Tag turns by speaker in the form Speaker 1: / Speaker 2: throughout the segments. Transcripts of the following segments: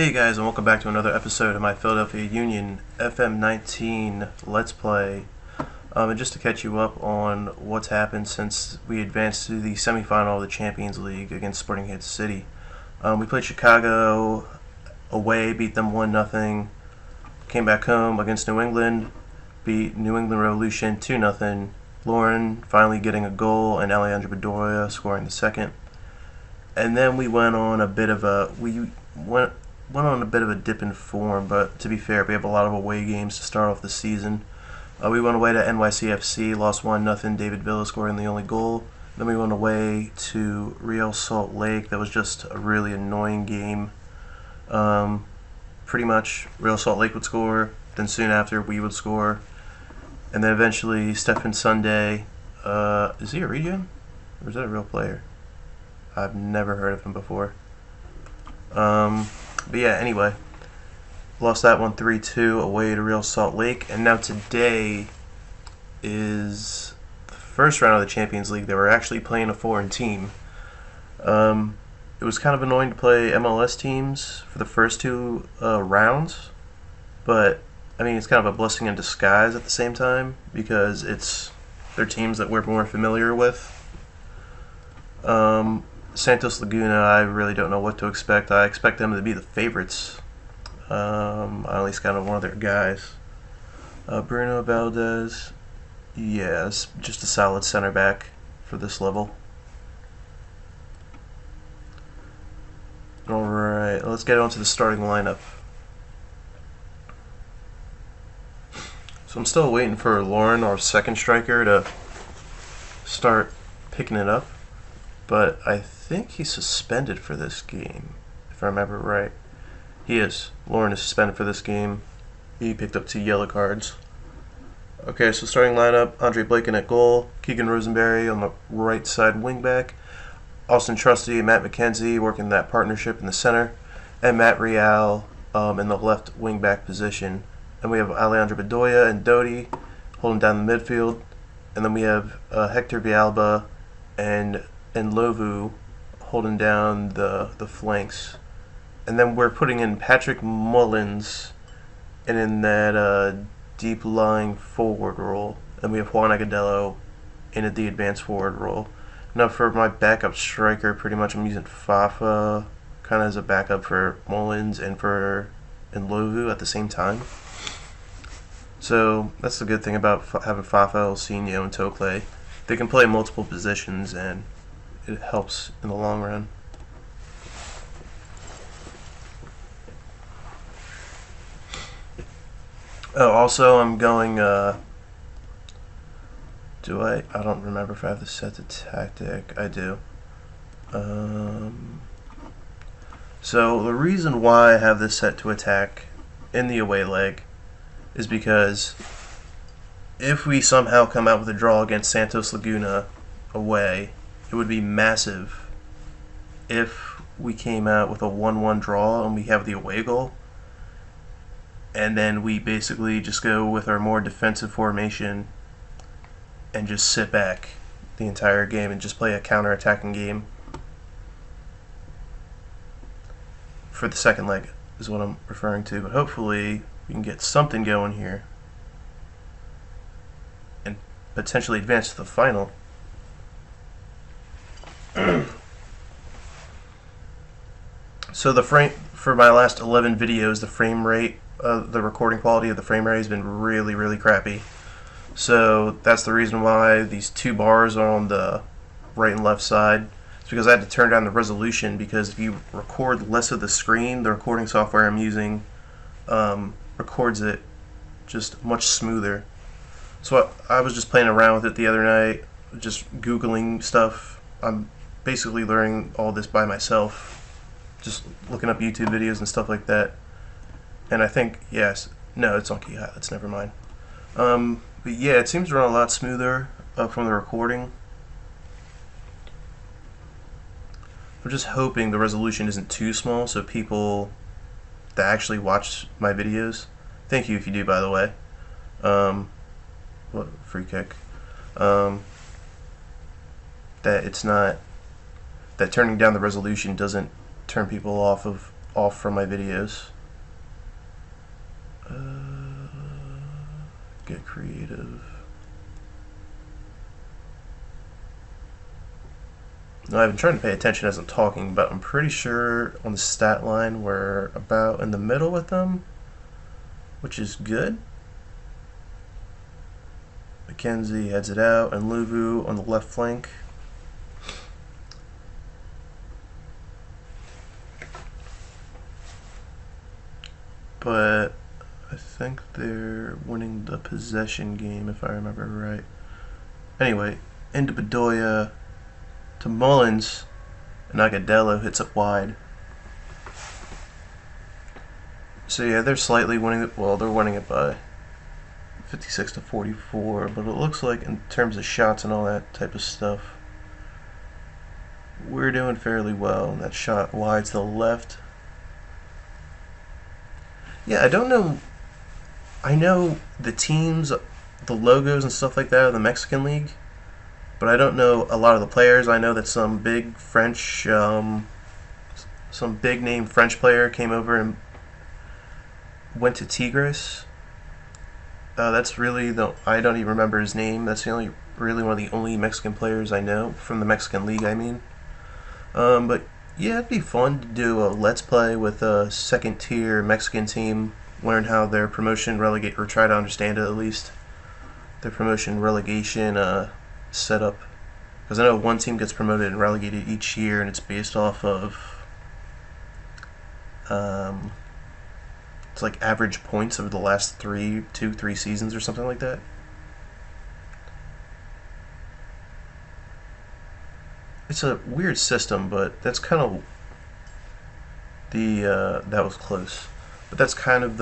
Speaker 1: Hey guys, and welcome back to another episode of my Philadelphia Union FM19 Let's Play. And just to catch you up on what's happened since we advanced to the semifinal of the Champions League against Sporting Kansas City. We played Chicago away, beat them 1-0. Came back home against New England, beat New England Revolution 2-0. Lauren finally getting a goal and Alejandro Bedoya scoring the second. And then we went on a bit of a dip in form, but to be fair, we have a lot of away games to start off the season. We went away to NYCFC, lost 1-0, David Villa scoring the only goal. Then we went away to Real Salt Lake. That was just a really annoying game. Pretty much Real Salt Lake would score, then soon after we would score. And then eventually Stephen Sunday, is he a regen? Or is that a real player? I've never heard of him before. But yeah, anyway, lost that one 3-2 away to Real Salt Lake, and now today is the first round of the Champions League. They were actually playing a foreign team. It was kind of annoying to play MLS teams for the first two rounds, but I mean, it's kind of a blessing in disguise at the same time because they're teams that we're more familiar with. Santos Laguna, I really don't know what to expect. I expect them to be the favorites. I only scouted one of their guys. Bruno Valdez, yeah, it's just a solid center back for this level. Alright, let's get on to the starting lineup. So I'm still waiting for Lauren, our second striker, to start picking it up. But I think he's suspended for this game, if I remember right. He is. Lauren is suspended for this game. He picked up 2 yellow cards. Okay, so starting lineup, Andre Blaken at goal, Keegan Rosenberry on the right side wingback, Austin Trusty and Matt McKenzie working that partnership in the center, and Matt Real in the left wingback position. And we have Alejandro Bedoya and Doty holding down the midfield. And then we have Hector Villalba and Lovu holding down the flanks. And then we're putting in Patrick Mullins and in that deep lying forward role. And we have Juan Agudelo in the advanced forward role. Now for my backup striker, pretty much I'm using Fafa kind of as a backup for Mullins and Lovu at the same time. So that's the good thing about having Fafa, Elsinio, and Tokle. They can play multiple positions and it helps in the long run. Oh, also I'm going, I don't remember if I have this set to tactic. I do. So the reason why I have this set to attack in the away leg is because if we somehow come out with a draw against Santos Laguna away, it would be massive if we came out with a 1-1 draw and we have the away goal, and then we basically just go with our more defensive formation and just sit back the entire game and just play a counter-attacking game for the second leg is what I'm referring to. But hopefully we can get something going here and potentially advance to the final. So for my last 11 videos, the frame rate, the recording quality of the frame rate has been really, really crappy. So that's the reason why these 2 bars are on the right and left side. It's because I had to turn down the resolution, because if you record less of the screen, the recording software I'm using records it just much smoother. So I was just playing around with it the other night, just Googling stuff. I'm basically learning all this by myself, just looking up YouTube videos and stuff like that. And I think, yes, no, it's on key highlights, never mind. But yeah, it seems to run a lot smoother from the recording. I'm just hoping the resolution isn't too small so people that actually watch my videos, thank you if you do, by the way. What free kick? That it's not, that turning down the resolution doesn't turn people off of off from my videos. Get creative. No, I've been trying to pay attention as I'm talking, but I'm pretty sure on the stat line we're about in the middle with them, which is good. McKenzie heads it out, and Luvu on the left flank. But I think they're winning the possession game, if I remember right. Anyway, into Bedoya to Mullins, and Agudelo hits it wide. So yeah, they're slightly winning it. Well, they're winning it by 56 to 44, but it looks like in terms of shots and all that type of stuff, we're doing fairly well. And that shot wide to the left. Yeah, I don't know. I know the teams, the logos and stuff like that of the Mexican League, but I don't know a lot of the players. I know that some big French, some big name French player came over and went to Tigres. That's really I don't even remember his name. That's really one of the only Mexican players I know from the Mexican League, I mean. But yeah, it'd be fun to do a Let's Play with a second tier Mexican team, learn how their promotion relegate, or try to understand it at least, their promotion relegation setup. Because I know one team gets promoted and relegated each year, and it's based off of it's like average points over the last 3 seasons or something like that. It's a weird system, but that's kind of the that was close. But that's kind of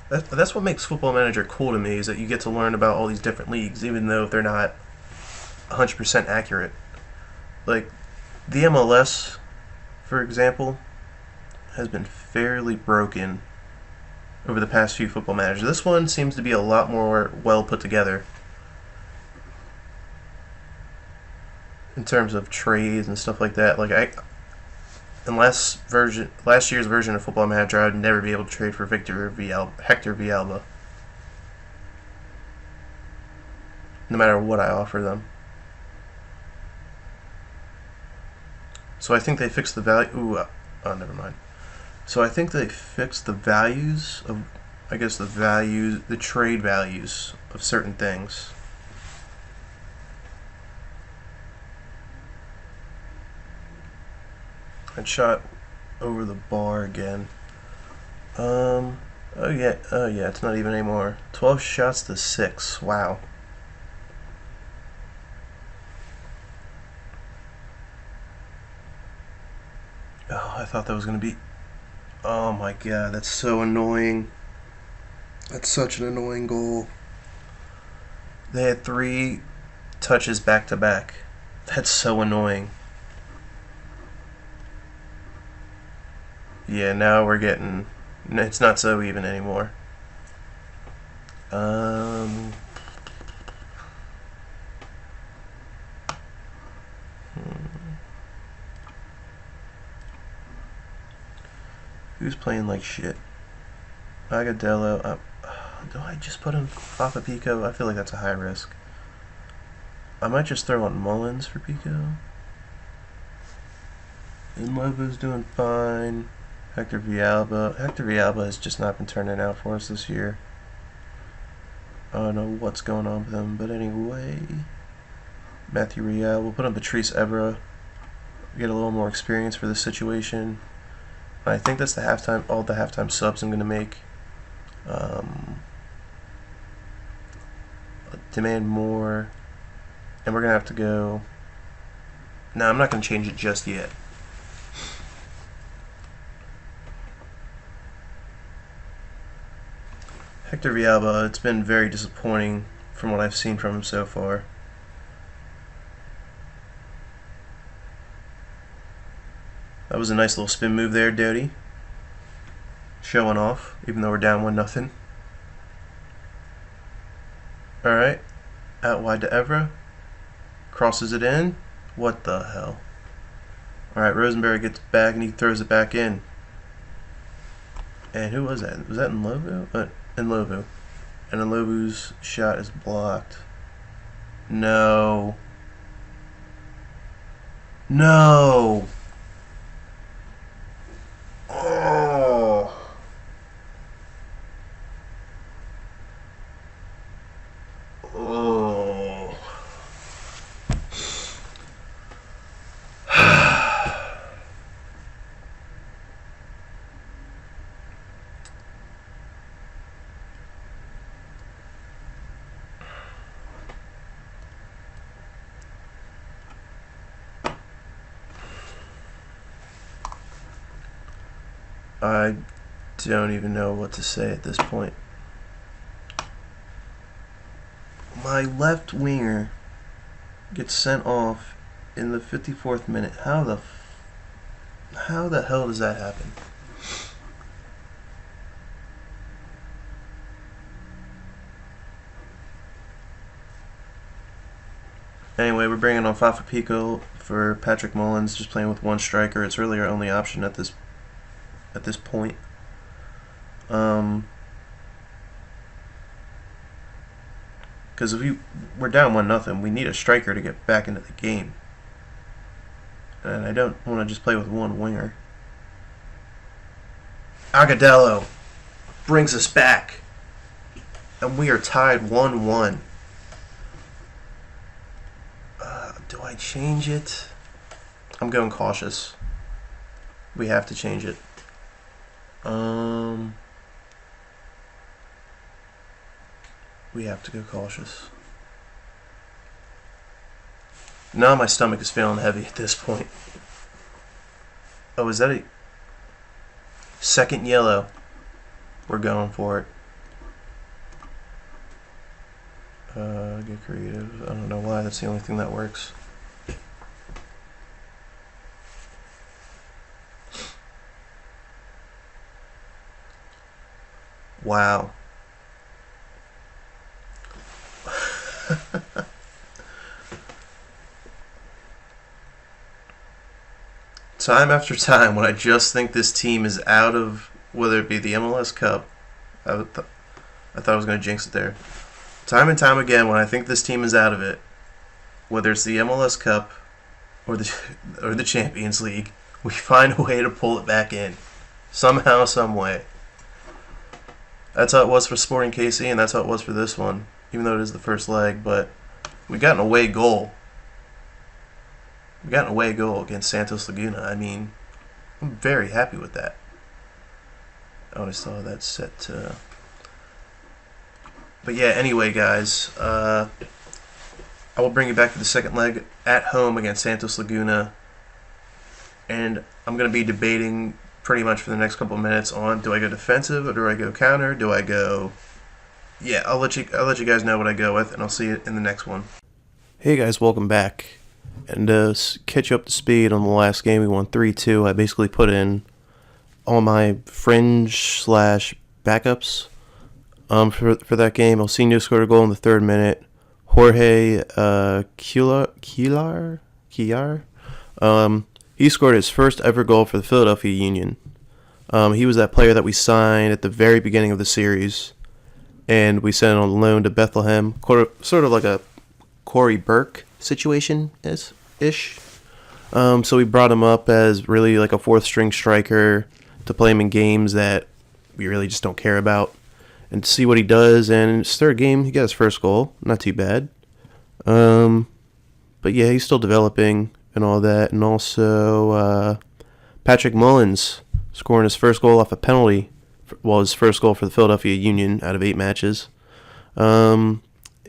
Speaker 1: that's what makes Football Manager cool to me, is that you get to learn about all these different leagues, even though they're not 100% accurate. Like the MLS, for example, has been fairly broken over the past few Football Managers. This one seems to be a lot more well put together in terms of trades and stuff like that. Like in last year's version of Football Manager, I would never be able to trade for Hector Villalba, no matter what I offer them. So I think they fixed the value. Oh, never mind. So I think they fixed the values of, I guess the trade values of certain things. I shot over the bar again. Oh yeah, it's not even anymore. 12 shots to 6. Wow. Oh, I thought that was gonna be. Oh my god, that's so annoying. That's such an annoying goal. They had 3 touches back to back. That's so annoying. Yeah, now we're getting. It's not so even anymore. Who's playing like shit? Agudelo. Do I just put him off of Pico? I feel like that's a high risk. I might just throw on Mullins for Pico. And Lova's doing fine. Hector Villalba has just not been turning out for us this year. I don't know what's going on with him, but anyway. Matthew Real. We'll put on Patrice Evra. Get a little more experience for this situation. I think that's all the halftime subs I'm going to make. Demand more. And we're going to have to go. No, I'm not going to change it just yet. Hector Villalba, it's been very disappointing from what I've seen from him so far. That was a nice little spin move there, Doty. Showing off, even though we're down 1-0. Alright. Out wide to Evra. Crosses it in. What the hell? All right, Rosenberry gets back and he throws it back in. And who was that? Was that Nlovu? Nlovu. And Nlovu's shot is blocked. No. No. Oh. Oh. I don't even know what to say at this point. My left winger gets sent off in the 54th minute. How the hell does that happen? Anyway, we're bringing on Fafa Pico for Patrick Mullins, just playing with one striker. It's really our only option at this point. Because if we're down 1-0, we need a striker to get back into the game. And I don't want to just play with one winger. Agudelo brings us back. And we are tied 1-1. Do I change it? I'm going cautious. We have to change it. We have to go cautious. Now my stomach is feeling heavy at this point. Oh, is that a second yellow? We're going for it. Get creative. I don't know why. That's the only thing that works. Wow. Time after time, when I just think this team is out of, whether it be the MLS Cup, I thought I was going to jinx it there. Time and time again, when I think this team is out of it, whether it's the MLS Cup or the Champions League, we find a way to pull it back in. Somehow, some way. That's how it was for Sporting KC, and that's how it was for this one, even though it is the first leg. But we got an away goal. We got an away goal against Santos Laguna. I mean, I'm very happy with that. Oh, I saw that set to... But yeah, anyway, guys, I will bring you back to the second leg at home against Santos Laguna. And I'm going to be debating pretty much for the next couple of minutes on, do I go defensive or do I go counter? Do I go... Yeah, I'll let you guys know what I go with, and I'll see you in the next one. Hey guys, welcome back. And to catch you up to speed on the last game, we won 3-2. I basically put in all my fringe / backups for that game. Elsinho scored a goal in the 3rd minute. Jorge Quillar, he scored his first ever goal for the Philadelphia Union. He was that player that we signed at the very beginning of the series, and we sent on loan to Bethlehem, sort of like a Corey Burke situation ish. So we brought him up as really like a 4th string striker to play him in games that we really just don't care about, and to see what he does. And in his 3rd game, he got his first goal. Not too bad. But yeah, he's still developing and all that. And also Patrick Mullins scoring his first goal off a penalty. Well, his first goal for the Philadelphia Union out of 8 matches.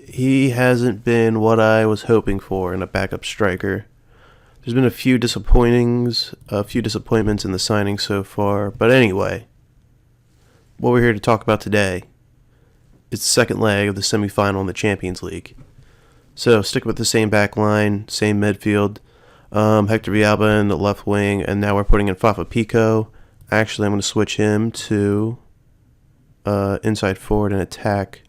Speaker 1: He hasn't been what I was hoping for in a backup striker. There's been a few disappointments in the signing so far. But anyway, what we're here to talk about today is the second leg of the semifinal in the Champions League. So stick with the same back line, same midfield. Hector Villalba in the left wing, and now we're putting in Fafa Pico. Actually, I'm going to switch him to inside forward and attack.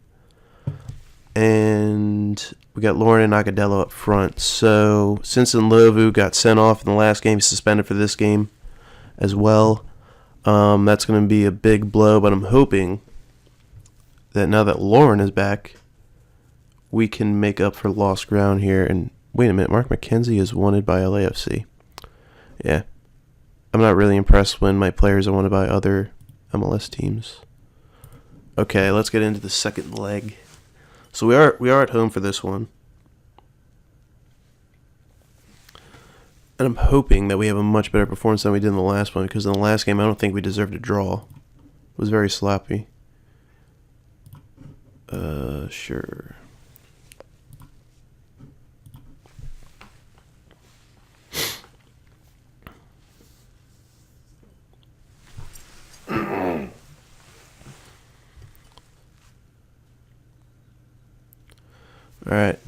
Speaker 1: and we got Lauren and Agudelo up front. So since Nlovu got sent off in the last game, he's suspended for this game as well. That's going to be a big blow, but I'm hoping that now that Lauren is back, we can make up for lost ground here. And wait a minute, Mark McKenzie is wanted by LAFC. Yeah. I'm not really impressed when my players are wanted by other MLS teams. Okay, let's get into the second leg. So we are at home for this one. And I'm hoping that we have a much better performance than we did in the last one, because in the last game I don't think we deserved a draw. It was very sloppy. Sure. Alright.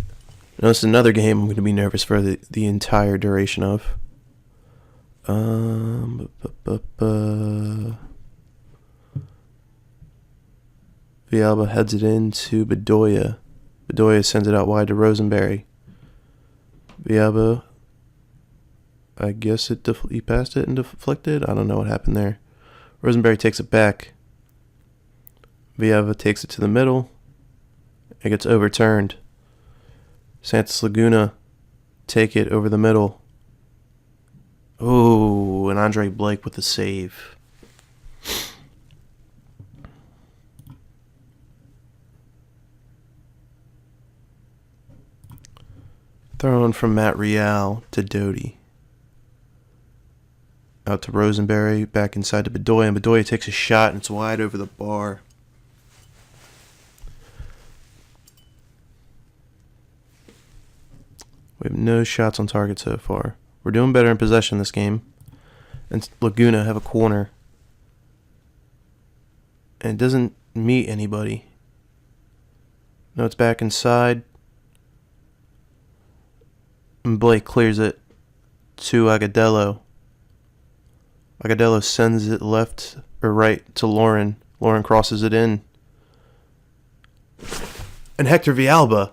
Speaker 1: Now this is another game I'm going to be nervous for the entire duration of. Villalba heads it in to Bedoya. Bedoya sends it out wide to Rosenberry. Villalba, I guess he passed it and deflected. I don't know what happened there. Rosenberry takes it back. Villalba takes it to the middle. It gets overturned. Santos Laguna take it over the middle. Oh, and Andre Blake with the save. Thrown from Matt Real to Doty. Out to Rosenberry, back inside to Bedoya, and Bedoya takes a shot, and it's wide over the bar. We have no shots on target so far. We're doing better in possession this game. And Laguna have a corner. And it doesn't meet anybody. No, it's back inside. And Blake clears it to Agudelo. Agudelo sends it left or right to Lauren. Lauren crosses it in. And Hector Villalba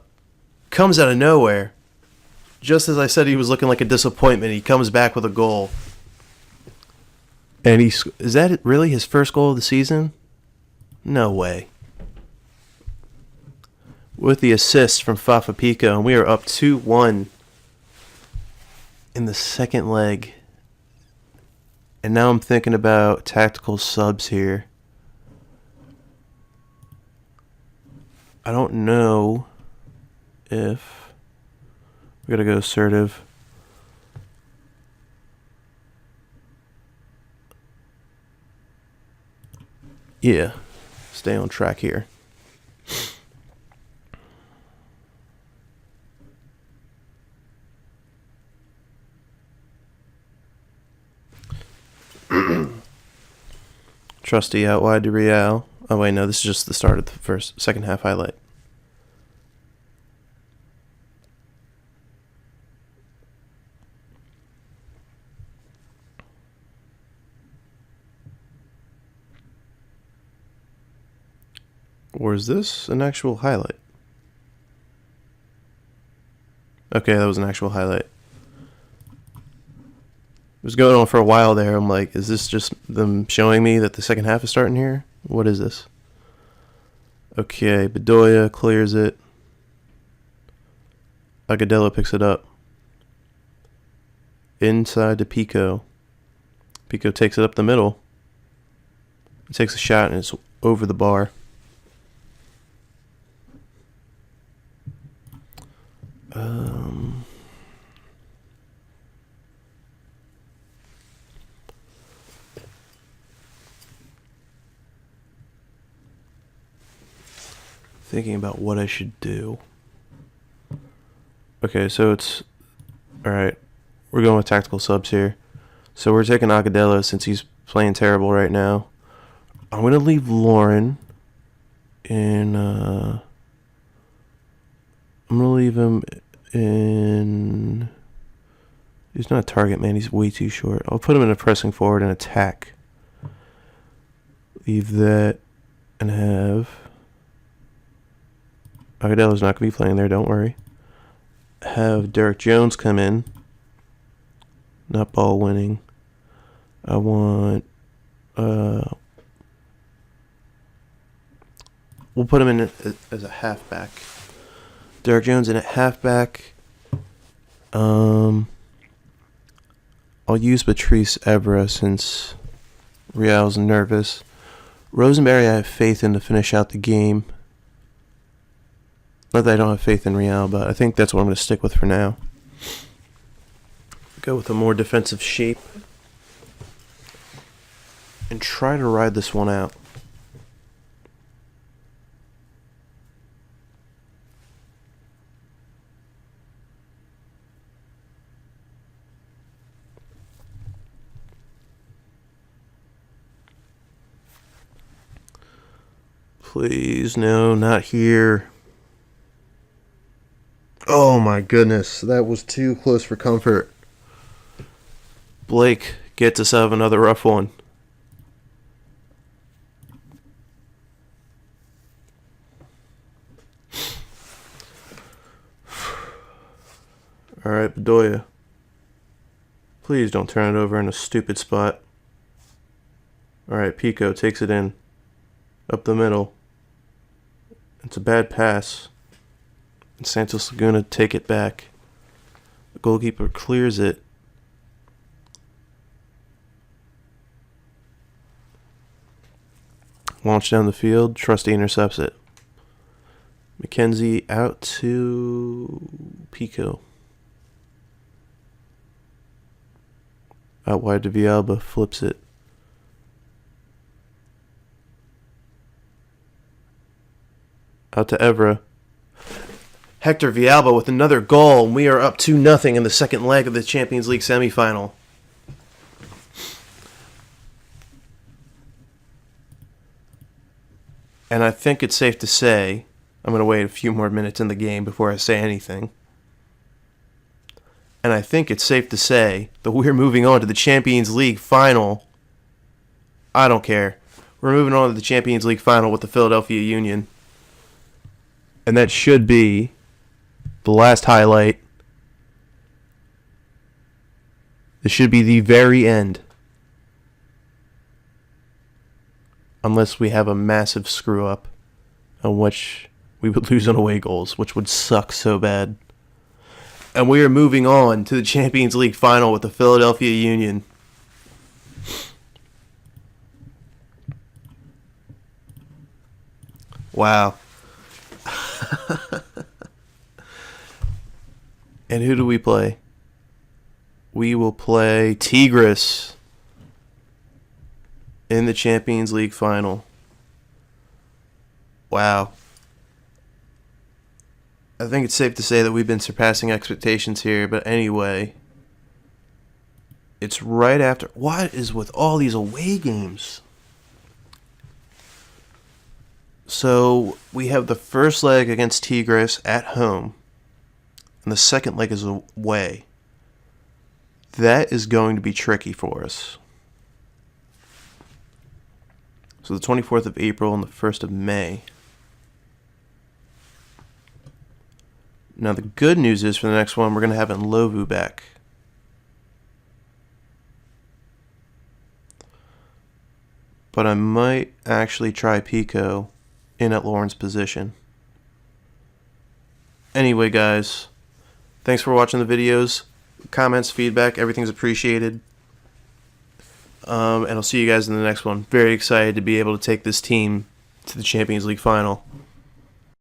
Speaker 1: comes out of nowhere. Just as I said he was looking like a disappointment, he comes back with a goal. And is that really his first goal of the season? No way. With the assist from Fafa Pico, and we are up 2-1 in the second leg. And now I'm thinking about tactical subs here. I don't know if we gotta go assertive. Yeah, stay on track here. Trusty out wide to Real. Oh wait, no, this is just the start of the second half highlight. Or is this an actual highlight? Okay, that was an actual highlight. It was going on for a while there. I'm like, is this just them showing me that the second half is starting here? What is this? Okay, Bedoya clears it. Agudelo picks it up. Inside to Pico. Pico takes it up the middle. He takes a shot and it's over the bar. Thinking about what I should do. Okay, so it's... Alright, we're going with tactical subs here. So we're taking Agudelo since he's playing terrible right now. I'm going to leave Lauren in... I'm going to leave him in... He's not a target man, he's way too short. I'll put him in a pressing forward and attack. Leave that and have... Agadella's not going to be playing there, don't worry. Have Derek Jones come in. Not ball winning. I want... we'll put him in as a halfback. Derek Jones in at halfback. I'll use Patrice Evra since Real's nervous. Rosenberry, I have faith in to finish out the game. Not that I don't have faith in Real, but I think that's what I'm going to stick with for now. Go with a more defensive shape. And try to ride this one out. Please, no, not here. Oh my goodness, that was too close for comfort. Blake gets us out of another rough one. Alright, Bedoya. Please don't turn it over in a stupid spot. Alright, Pico takes it in. Up the middle. It's a bad pass. And Santos Laguna take it back. The goalkeeper clears it. Launch down the field. Trusty intercepts it. McKenzie out to Pico. Out wide to Villalba. Flips it. Out to Evra. Hector Villalba with another goal, and we are up 2-0 in the second leg of the Champions League semifinal. And I think it's safe to say, I'm going to wait a few more minutes in the game before I say anything. And I think it's safe to say that we're moving on to the Champions League final. I don't care. We're moving on to the Champions League final with the Philadelphia Union. And that should be the last highlight. This should be the very end. Unless we have a massive screw up on which we would lose on away goals, which would suck so bad. And we are moving on to the Champions League final with the Philadelphia Union. Wow. And who do we play? We will play Tigres in the Champions League final. Wow. I think it's safe to say that we've been surpassing expectations here, but anyway, it's right after. What is with all these away games? So we have the first leg against Tigres at home, and the second leg is away. That is going to be tricky for us. So the 24th of April and the 1st of May. Now the good news is for the next one, we're going to have Nlovu back. But I might actually try Pico in at Lauren's position. Anyway, guys, thanks for watching the videos. Comments, feedback, everything's appreciated. And I'll see you guys in the next one. Very excited to be able to take this team to the Champions League final.